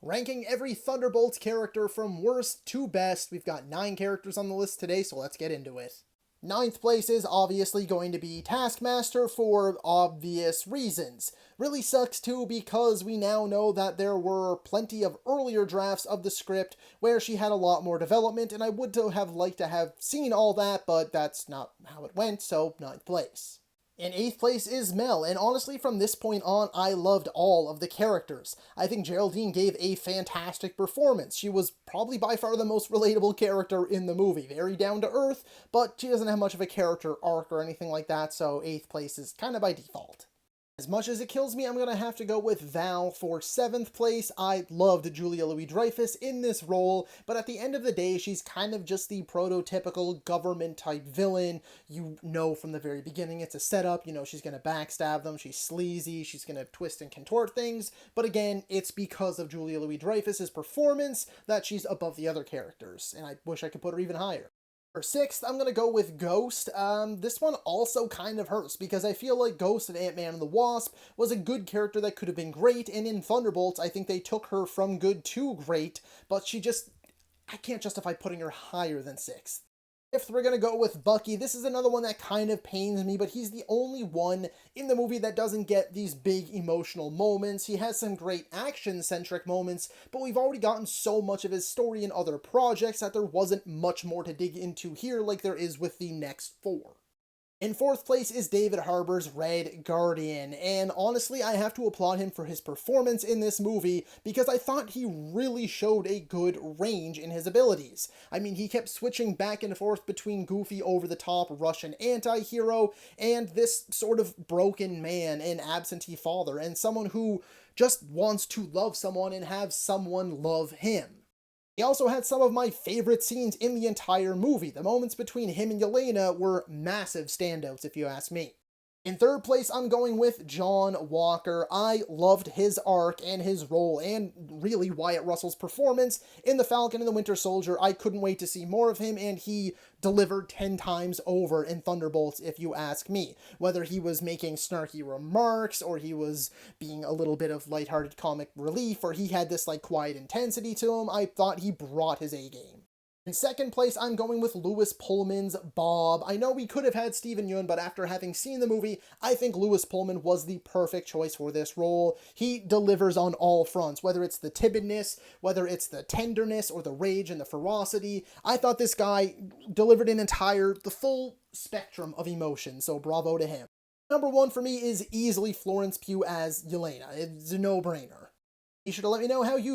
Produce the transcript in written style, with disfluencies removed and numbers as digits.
Ranking every Thunderbolts character from worst to best. We've got 9 characters on the list today, so let's get into it. Ninth place is obviously going to be Taskmaster for obvious reasons. Really sucks too because we now know that there were plenty of earlier drafts of the script where she had a lot more development, and I would have liked to have seen all that, but that's not how it went, so ninth place. In 8th place is Mel, and honestly from this point on, I loved all of the characters. I think Geraldine gave a fantastic performance. She was probably by far the most relatable character in the movie. Very down to earth, but she doesn't have much of a character arc or anything like that, so 8th place is kind of by default. As much as it kills me, I'm going to have to go with Val for 7th place. I loved Julia Louis-Dreyfus in this role, but at the end of the day, she's kind of just the prototypical government-type villain. You know from the very beginning it's a setup, you know she's going to backstab them, she's sleazy, she's going to twist and contort things, but again, it's because of Julia Louis-Dreyfus's performance that she's above the other characters, and I wish I could put her even higher. For 6th, I'm going to go with Ghost. This one also kind of hurts because I feel like Ghost in Ant-Man and the Wasp was a good character that could have been great, and in Thunderbolts, I think they took her from good to great, but I can't justify putting her higher than 6th. 5th, we're going to go with Bucky. This is another one that kind of pains me, but he's the only one in the movie that doesn't get these big emotional moments. He has some great action-centric moments, but we've already gotten so much of his story in other projects that there wasn't much more to dig into here like there is with the next 4. In 4th place is David Harbour's Red Guardian, and honestly I have to applaud him for his performance in this movie because I thought he really showed a good range in his abilities. I mean, he kept switching back and forth between goofy over-the-top Russian anti-hero and this sort of broken man and absentee father and someone who just wants to love someone and have someone love him. He also had some of my favorite scenes in the entire movie. The moments between him and Yelena were massive standouts, if you ask me. In 3rd place, I'm going with John Walker. I loved his arc and his role, and really Wyatt Russell's performance in The Falcon and the Winter Soldier. I couldn't wait to see more of him, and he delivered 10 times over in Thunderbolts, if you ask me. Whether he was making snarky remarks, or he was being a little bit of lighthearted comic relief, or he had this, quiet intensity to him, I thought he brought his A-game. In 2nd place, I'm going with Lewis Pullman's Bob. I know we could have had Steven Yeun, but after having seen the movie, I think Lewis Pullman was the perfect choice for this role. He delivers on all fronts, whether it's the timidness, whether it's the tenderness, or the rage and the ferocity. I thought this guy delivered the full spectrum of emotion, so bravo to him. Number 1 for me is easily Florence Pugh as Yelena. It's a no-brainer. Be sure to let me know how you